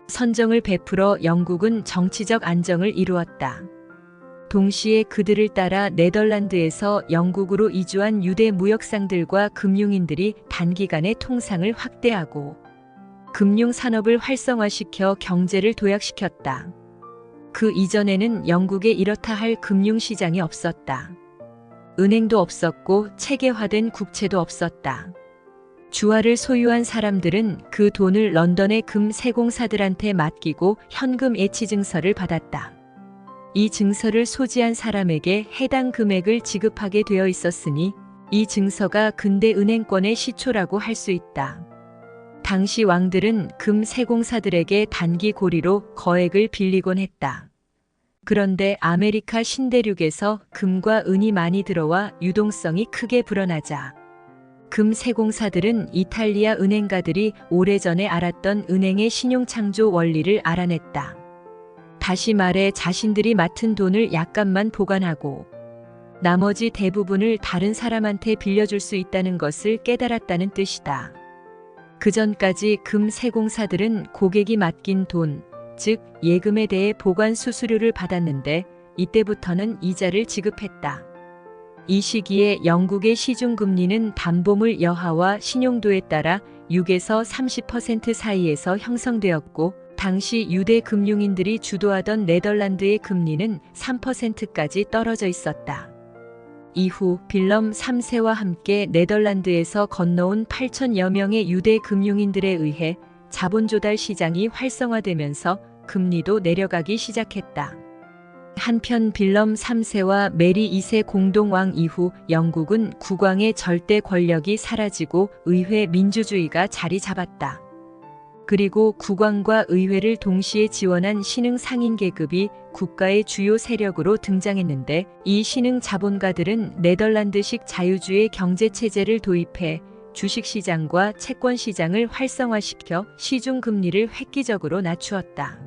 선정을 베풀어 영국은 정치적 안정을 이루었다. 동시에 그들을 따라 네덜란드에서 영국으로 이주한 유대 무역상들과 금융인들이 단기간에 통상을 확대하고 금융산업을 활성화시켜 경제를 도약시켰다. 그 이전에는 영국에 이렇다 할 금융시장이 없었다. 은행도 없었고 체계화된 국채도 없었다. 주화를 소유한 사람들은 그 돈을 런던의 금 세공사들한테 맡기고 현금 예치 증서를 받았다. 이 증서를 소지한 사람에게 해당 금액을 지급하게 되어 있었으니 이 증서가 근대 은행권의 시초라고 할 수 있다. 당시 왕들은 금 세공사들에게 단기 고리로 거액을 빌리곤 했다. 그런데 아메리카 신대륙에서 금과 은이 많이 들어와 유동성이 크게 불어나자 금 세공사들은 이탈리아 은행가들이 오래전에 알았던 은행의 신용창조 원리를 알아냈다. 다시 말해 자신들이 맡은 돈을 약간만 보관하고 나머지 대부분을 다른 사람한테 빌려줄 수 있다는 것을 깨달았다는 뜻이다. 그전까지 금 세공사들은 고객이 맡긴 돈, 즉 예금에 대해 보관 수수료를 받았는데 이때부터는 이자를 지급했다. 이 시기에 영국의 시중금리는 담보물 여하와 신용도에 따라 6에서 30% 사이에서 형성되었고 당시 유대 금융인들이 주도하던 네덜란드의 금리는 3%까지 떨어져 있었다. 이후 빌럼 3세와 함께 네덜란드에서 건너온 8천여 명의 유대 금융인들에 의해 자본 조달 시장이 활성화되면서 금리도 내려가기 시작했다. 한편 빌럼 3세와 메리 2세 공동왕 이후 영국은 국왕의 절대 권력이 사라지고 의회 민주주의가 자리 잡았다. 그리고 국왕과 의회를 동시에 지원한 신흥 상인 계급이 국가의 주요 세력으로 등장했는데 이 신흥 자본가들은 네덜란드식 자유주의 경제체제를 도입해 주식시장과 채권시장을 활성화시켜 시중금리를 획기적으로 낮추었다.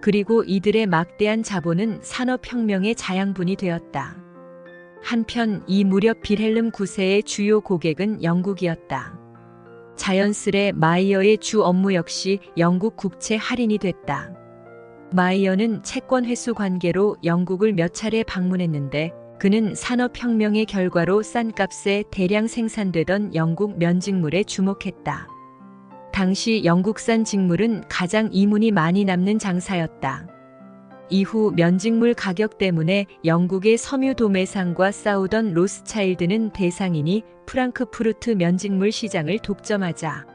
그리고 이들의 막대한 자본은 산업혁명의 자양분이 되었다. 한편 이 무렵 빌헬름 9세의 주요 고객은 영국이었다. 자연스레 마이어의 주 업무 역시 영국 국채 할인이 됐다. 마이어는 채권 회수 관계로 영국을 몇 차례 방문했는데 그는 산업혁명의 결과로 싼 값에 대량 생산되던 영국 면직물에 주목했다. 당시 영국산 직물은 가장 이문이 많이 남는 장사였다. 이후 면직물 가격 때문에 영국의 섬유 도매상과 싸우던 로스차일드는 대상이니 프랑크푸르트 면직물 시장을 독점하자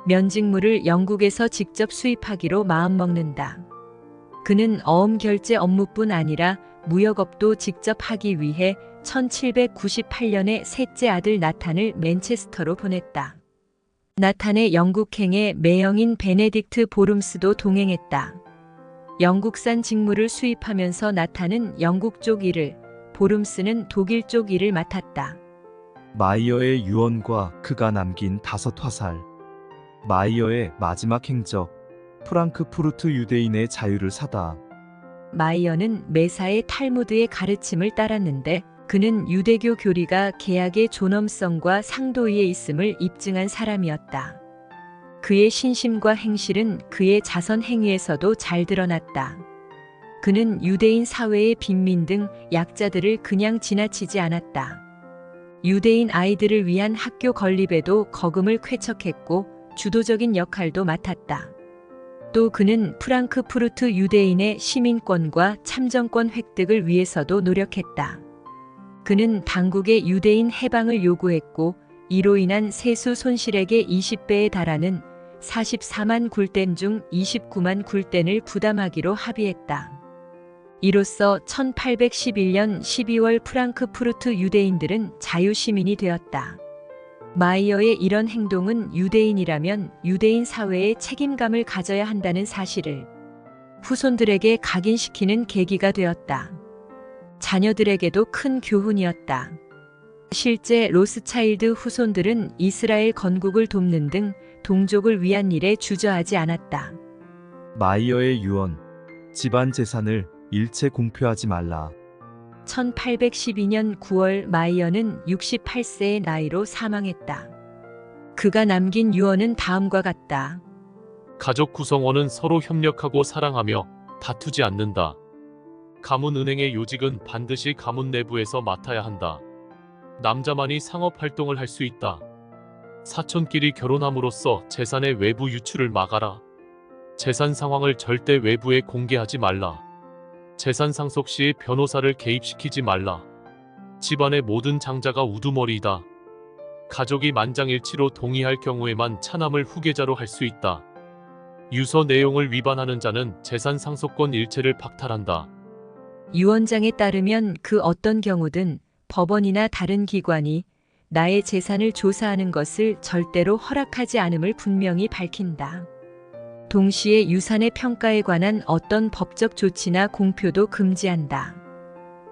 면직물을 영국에서 직접 수입하기로 마음먹는다. 그는 어음 결제 업무뿐 아니라 무역업도 직접 하기 위해 1798년에 셋째 아들 나탄을 맨체스터로 보냈다. 나탄의 영국행에 매형인 베네딕트 보름스도 동행했다. 영국산 직물을 수입하면서 나탄은 영국 쪽 일을, 보름스는 독일 쪽 일을 맡았다. 마이어의 유언과 그가 남긴 5화살. 마이어의 마지막 행적. 프랑크푸르트 유대인의 자유를 사다. 마이어는 메사의 탈무드의 가르침을 따랐는데 그는 유대교 교리가 계약의 존엄성과 상도 위에 있음을 입증한 사람이었다. 그의 신심과 행실은 그의 자선 행위에서도 잘 드러났다. 그는 유대인 사회의 빈민 등 약자들을 그냥 지나치지 않았다. 유대인 아이들을 위한 학교 건립에도 거금을 쾌척했고 주도적인 역할도 맡았다. 또 그는 프랑크푸르트 유대인의 시민권과 참정권 획득을 위해서도 노력했다. 그는 당국의 유대인 해방을 요구했고 이로 인한 세수 손실액의 20배에 달하는 44만 굴덴 중 29만 굴덴을 부담하기로 합의했다. 이로써 1811년 12월 프랑크푸르트 유대인들은 자유시민이 되었다. 마이어의 이런 행동은 유대인이라면 유대인 사회에 책임감을 가져야 한다는 사실을 후손들에게 각인시키는 계기가 되었다. 자녀들에게도 큰 교훈이었다. 실제 로스차일드 후손들은 이스라엘 건국을 돕는 등 동족을 위한 일에 주저하지 않았다. 마이어의 유언. 집안 재산을 일체 공표하지 말라. 1812년 9월 마이어는 68세의 나이로 사망했다. 그가 남긴 유언은 다음과 같다. 가족 구성원은 서로 협력하고 사랑하며 다투지 않는다. 가문은행의 요직은 반드시 가문 내부에서 맡아야 한다. 남자만이 상업활동을 할 수 있다. 사촌끼리 결혼함으로써 재산의 외부 유출을 막아라. 재산 상황을 절대 외부에 공개하지 말라. 재산 상속 시 변호사를 개입시키지 말라. 집안의 모든 장자가 우두머리이다. 가족이 만장일치로 동의할 경우에만 차남을 후계자로 할 수 있다. 유서 내용을 위반하는 자는 재산 상속권 일체를 박탈한다. 유언장에 따르면 그 어떤 경우든 법원이나 다른 기관이 나의 재산을 조사하는 것을 절대로 허락하지 않음을 분명히 밝힌다. 동시에 유산의 평가에 관한 어떤 법적 조치나 공표도 금지한다.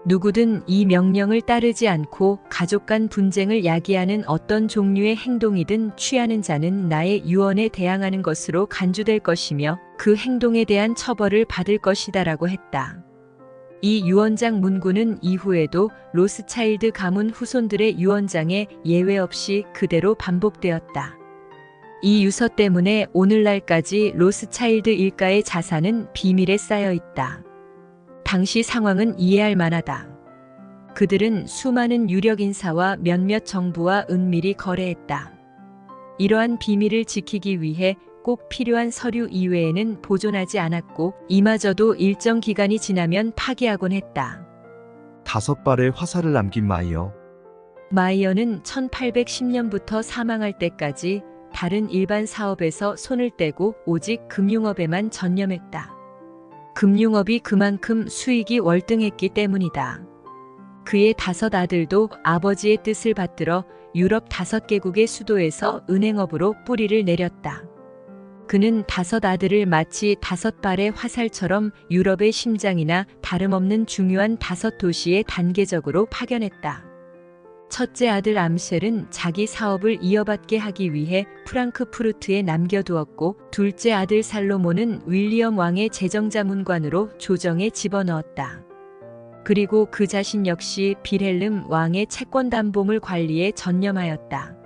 누구든 이 명령을 따르지 않고 가족 간 분쟁을 야기하는 어떤 종류의 행동이든 취하는 자는 나의 유언에 대항하는 것으로 간주될 것이며 그 행동에 대한 처벌을 받을 것이다라고 했다. 이 유언장 문구는 이후에도 로스차일드 가문 후손들의 유언장에 예외 없이 그대로 반복되었다. 이 유서 때문에 오늘날까지 로스차일드 일가의 자산은 비밀에 쌓여 있다. 당시 상황은 이해할 만하다. 그들은 수많은 유력 인사와 몇몇 정부와 은밀히 거래했다. 이러한 비밀을 지키기 위해 꼭 필요한 서류 이외에는 보존하지 않았고 이마저도 일정 기간이 지나면 파기하곤 했다. 5발의 화살을 남긴 마이어. 마이어는 1810년부터 사망할 때까지 다른 일반 사업에서 손을 떼고 오직 금융업에만 전념했다. 금융업이 그만큼 수익이 월등했기 때문이다. 그의 5 아들도 아버지의 뜻을 받들어 유럽 5개국의 수도에서 은행업으로 뿌리를 내렸다. 그는 5 아들을 마치 5발의 화살처럼 유럽의 심장이나 다름없는 중요한 5 도시에 단계적으로 파견했다. 첫째 아들 암셀은 자기 사업을 이어받게 하기 위해 프랑크푸르트에 남겨두었고 둘째 아들 살로몬은 윌리엄 왕의 재정자문관으로 조정에 집어넣었다. 그리고 그 자신 역시 빌헬름 왕의 채권담보물 관리에 전념하였다.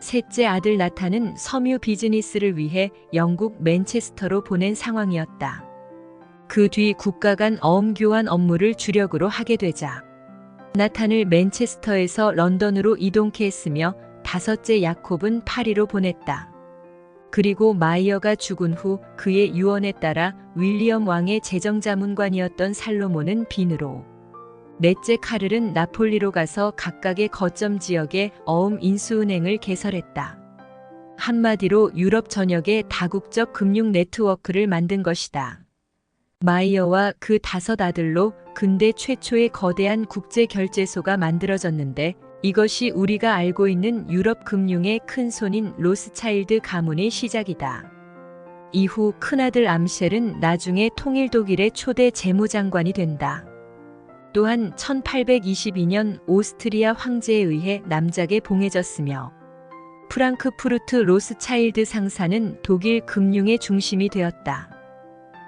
셋째 아들 나탄은 섬유 비즈니스를 위해 영국 맨체스터로 보낸 상황이었다. 그 뒤 국가 간 어음 교환 업무를 주력으로 하게 되자 나탄을 맨체스터에서 런던으로 이동케 했으며 5째 야콥은 파리로 보냈다. 그리고 마이어가 죽은 후 그의 유언에 따라 윌리엄 왕의 재정자문관이었던 살로몬은 빈으로, 넷째 카를은 나폴리로 가서 각각의 거점 지역에 어음 인수은행을 개설했다. 한마디로 유럽 전역의 다국적 금융 네트워크를 만든 것이다. 마이어와 그 5 아들로 근대 최초의 거대한 국제 결제소가 만들어졌는데 이것이 우리가 알고 있는 유럽 금융의 큰손인 로스차일드 가문의 시작이다. 이후 큰아들 암셀은 나중에 통일 독일의 초대 재무장관이 된다. 또한 1822년 오스트리아 황제에 의해 남작에 봉해졌으며 프랑크푸르트 로스차일드 상사는 독일 금융의 중심이 되었다.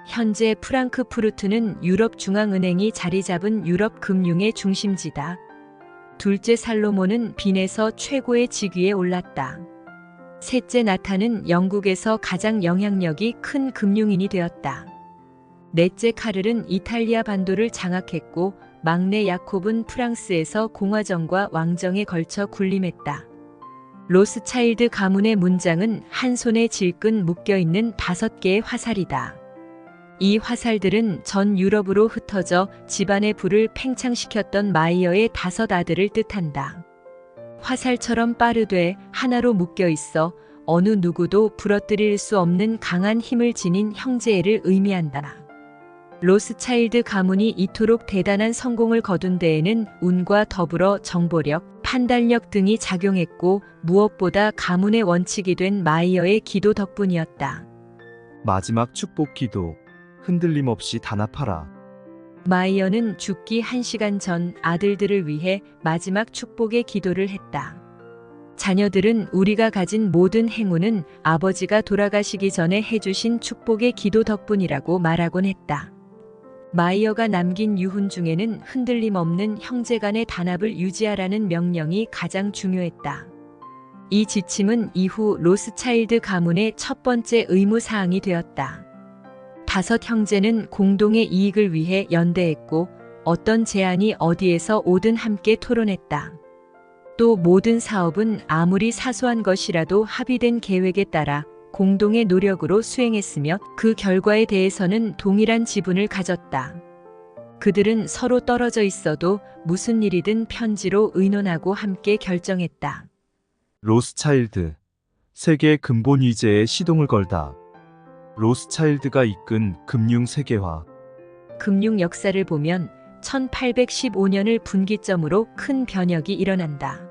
현재 프랑크푸르트는 유럽 중앙은행이 자리 잡은 유럽 금융의 중심지다. 둘째 살로몬은 빈에서 최고의 직위에 올랐다. 셋째 나탄은 영국에서 가장 영향력이 큰 금융인이 되었다. 넷째 카를은 이탈리아 반도를 장악했고 막내 야콥은 프랑스에서 공화정과 왕정에 걸쳐 군림했다. 로스차일드 가문의 문장은 한 손에 질끈 묶여있는 5개의 화살이다. 이 화살들은 전 유럽으로 흩어져 집안의 불을 팽창시켰던 마이어의 5 아들을 뜻한다. 화살처럼 빠르되 하나로 묶여 있어 어느 누구도 부러뜨릴 수 없는 강한 힘을 지닌 형제애를 의미한다. 로스차일드 가문이 이토록 대단한 성공을 거둔 데에는 운과 더불어 정보력, 판단력 등이 작용했고 무엇보다 가문의 원칙이 된 마이어의 기도 덕분이었다. 마지막 축복 기도. 흔들림 없이 단합하라. 마이어는 죽기 1시간 전 아들들을 위해 마지막 축복의 기도를 했다. 자녀들은 우리가 가진 모든 행운은 아버지가 돌아가시기 전에 해주신 축복의 기도 덕분이라고 말하곤 했다. 마이어가 남긴 유훈 중에는 흔들림 없는 형제간의 단합을 유지하라는 명령이 가장 중요했다. 이 지침은 이후 로스차일드 가문의 첫 번째 의무사항이 되었다. 5 형제는 공동의 이익을 위해 연대했고 어떤 제안이 어디에서 오든 함께 토론했다. 또 모든 사업은 아무리 사소한 것이라도 합의된 계획에 따라 공동의 노력으로 수행했으며 그 결과에 대해서는 동일한 지분을 가졌다. 그들은 서로 떨어져 있어도 무슨 일이든 편지로 의논하고 함께 결정했다. 로스차일드. 세계 근본 위제에 시동을 걸다. 로스차일드가 이끈 금융 세계화. 금융 역사를 보면 1815년을 분기점으로 큰 변혁이 일어난다.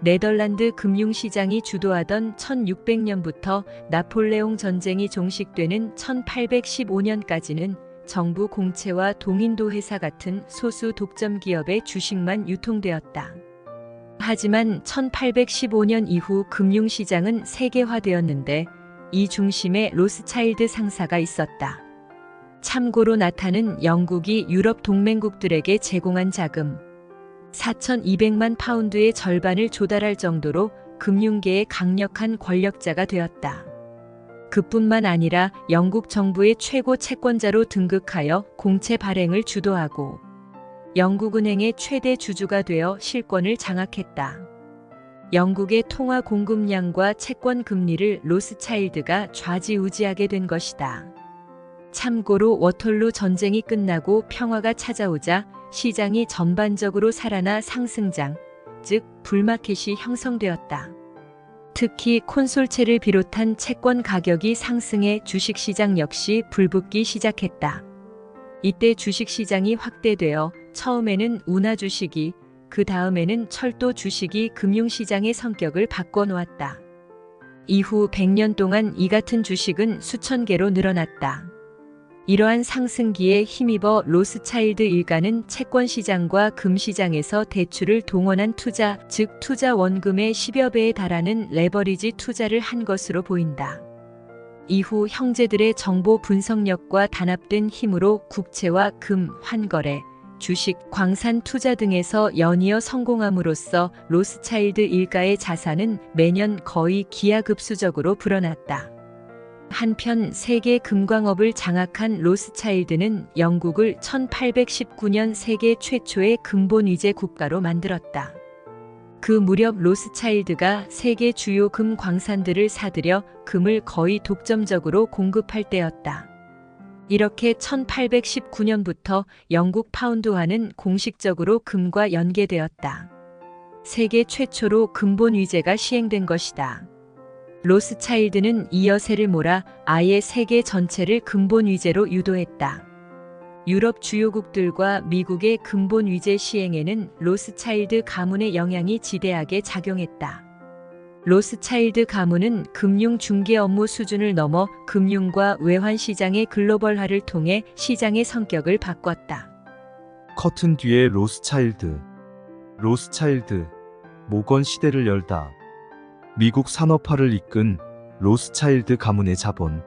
네덜란드 금융시장이 주도하던 1600년부터 나폴레옹 전쟁이 종식되는 1815년까지는 정부 공채와 동인도 회사 같은 소수 독점 기업의 주식만 유통되었다. 하지만 1815년 이후 금융시장은 세계화되었는데 이 중심에 로스차일드 상사가 있었다. 참고로 나타는 영국이 유럽 동맹국들에게 제공한 자금 4,200만 파운드의 절반을 조달할 정도로 금융계의 강력한 권력자가 되었다. 그뿐만 아니라 영국 정부의 최고 채권자로 등극하여 공채 발행을 주도하고 영국은행의 최대 주주가 되어 실권을 장악했다. 영국의 통화 공급량과 채권 금리를 로스차일드가 좌지우지하게 된 것이다. 참고로 워털루 전쟁이 끝나고 평화가 찾아오자 시장이 전반적으로 살아나 상승장, 즉 불마켓이 형성되었다. 특히 콘솔체를 비롯한 채권 가격이 상승해 주식시장 역시 불붙기 시작했다. 이때 주식시장이 확대되어 처음에는 운하 주식이, 그 다음에는 철도 주식이 금융시장의 성격을 바꿔놓았다. 이후 100년 동안 이 같은 주식은 수천 개로 늘어났다. 이러한 상승기에 힘입어 로스차일드 일가는 채권시장과 금시장에서 대출을 동원한 투자, 즉 투자 원금의 10여 배에 달하는 레버리지 투자를 한 것으로 보인다. 이후 형제들의 정보 분석력과 단합된 힘으로 국채와 금, 환거래, 주식, 광산 투자 등에서 연이어 성공함으로써 로스차일드 일가의 자산은 매년 거의 기하급수적으로 불어났다. 한편 세계 금광업을 장악한 로스차일드는 영국을 1819년 세계 최초의 근본 위제 국가로 만들었다. 그 무렵 로스차일드가 세계 주요 금 광산들을 사들여 금을 거의 독점적으로 공급할 때였다. 이렇게 1819년부터 영국 파운드화는 공식적으로 금과 연계되었다. 세계 최초로 근본 위제가 시행된 것이다. 로스차일드는 이 여세를 몰아 아예 세계 전체를 근본 위제로 유도했다. 유럽 주요국들과 미국의 근본 위제 시행에는 로스차일드 가문의 영향이 지대하게 작용했다. 로스차일드 가문은 금융 중개 업무 수준을 넘어 금융과 외환 시장의 글로벌화를 통해 시장의 성격을 바꿨다. 커튼 뒤에 로스차일드, 모건 시대를 열다. 미국 산업화를 이끈 로스차일드 가문의 자본.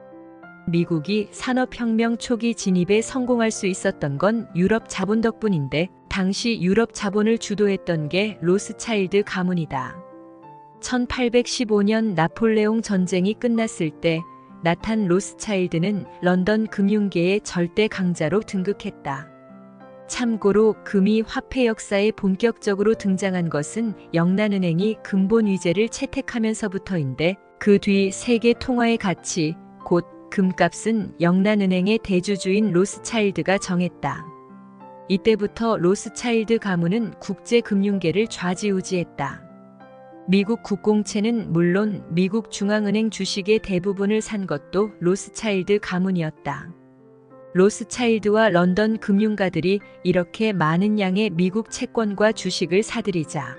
미국이 산업혁명 초기 진입에 성공할 수 있었던 건 유럽 자본 덕분인데 당시 유럽 자본을 주도했던 게 로스차일드 가문이다. 1815년 나폴레옹 전쟁이 끝났을 때 나탄 로스차일드는 런던 금융계의 절대 강자로 등극했다. 참고로 금이 화폐 역사에 본격적으로 등장한 것은 영란은행이 근본 위제를 채택하면서부터인데 그 뒤 세계 통화의 가치, 곧 금값은 영란은행의 대주주인 로스차일드가 정했다. 이때부터 로스차일드 가문은 국제금융계를 좌지우지했다. 미국 국공채는 물론 미국 중앙은행 주식의 대부분을 산 것도 로스차일드 가문이었다. 로스차일드와 런던 금융가들이 이렇게 많은 양의 미국 채권과 주식을 사들이자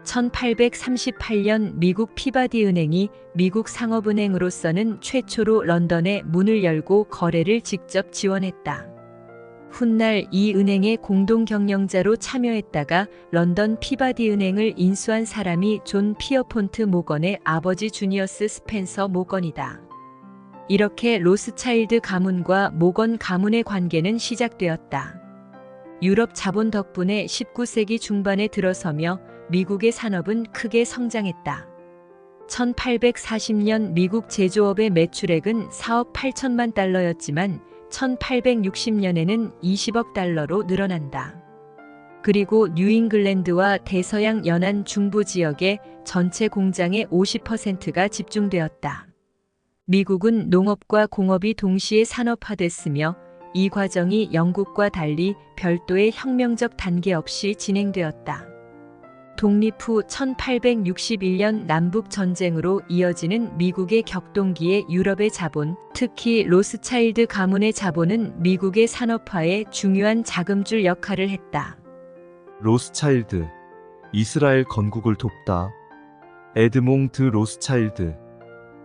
1838년 미국 피바디 은행이 미국 상업은행으로서는 최초로 런던에 문을 열고 거래를 직접 지원했다. 훗날 이 은행의 공동 경영자로 참여했다가 런던 피바디 은행을 인수한 사람이 존 피어폰트 모건의 아버지 주니어스 스펜서 모건이다. 이렇게 로스차일드 가문과 모건 가문의 관계는 시작되었다. 유럽 자본 덕분에 19세기 중반에 들어서며 미국의 산업은 크게 성장했다. 1840년 미국 제조업의 매출액은 4억 8천만 달러였지만 1860년에는 20억 달러로 늘어난다. 그리고 뉴잉글랜드와 대서양 연안 중부 지역에 전체 공장의 50%가 집중되었다. 미국은 농업과 공업이 동시에 산업화됐으며 이 과정이 영국과 달리 별도의 혁명적 단계 없이 진행되었다. 독립 후 1861년 남북전쟁으로 이어지는 미국의 격동기에 유럽의 자본, 특히 로스차일드 가문의 자본은 미국의 산업화에 중요한 자금줄 역할을 했다. 로스차일드, 이스라엘 건국을 돕다. 에드몽드 로스차일드,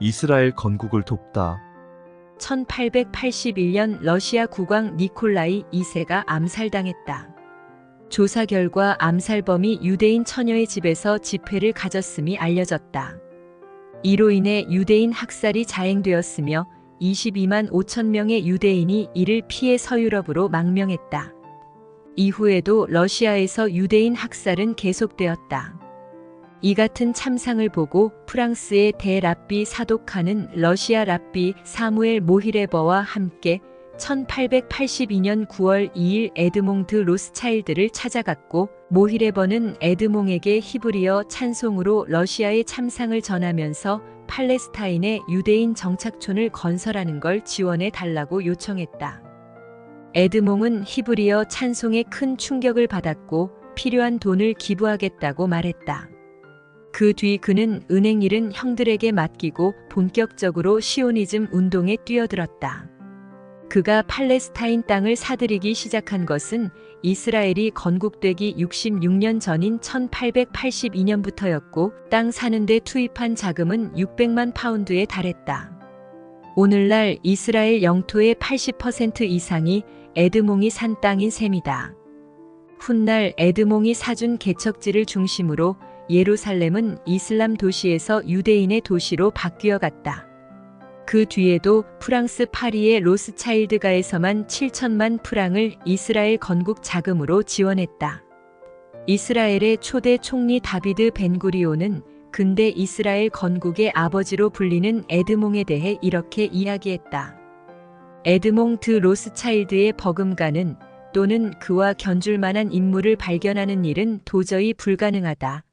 이스라엘 건국을 돕다. 1881년 러시아 국왕 니콜라이 2세가 암살당했다. 조사 결과 암살범이 유대인 처녀의 집에서 집회를 가졌음이 알려졌다. 이로 인해 유대인 학살이 자행되었으며 22만 5천 명의 유대인이 이를 피해 서유럽으로 망명했다. 이후에도 러시아에서 유대인 학살은 계속되었다. 이 같은 참상을 보고 프랑스의 대랍비 사독하는 러시아 랍비 사무엘 모히레버와 함께 1882년 9월 2일 에드몽드 로스차일드를 찾아갔고, 모히레버는 에드몽에게 히브리어 찬송으로 러시아의 참상을 전하면서 팔레스타인에 유대인 정착촌을 건설하는 걸 지원해 달라고 요청했다. 에드몽은 히브리어 찬송에 큰 충격을 받았고 필요한 돈을 기부하겠다고 말했다. 그 뒤 그는 은행 일은 형들에게 맡기고 본격적으로 시오니즘 운동에 뛰어들었다. 그가 팔레스타인 땅을 사들이기 시작한 것은 이스라엘이 건국되기 66년 전인 1882년부터였고, 땅 사는 데 투입한 자금은 600만 파운드에 달했다. 오늘날 이스라엘 영토의 80% 이상이 에드몽이 산 땅인 셈이다. 훗날 에드몽이 사준 개척지를 중심으로 예루살렘은 이슬람 도시에서 유대인의 도시로 바뀌어 갔다. 그 뒤에도 프랑스 파리의 로스차일드가에서만 7천만 프랑을 이스라엘 건국 자금으로 지원했다. 이스라엘의 초대 총리 다비드 벤구리온은 근대 이스라엘 건국의 아버지로 불리는 에드몽에 대해 이렇게 이야기했다. 에드몽드 로스차일드의 버금가는 또는 그와 견줄 만한 인물을 발견하는 일은 도저히 불가능하다.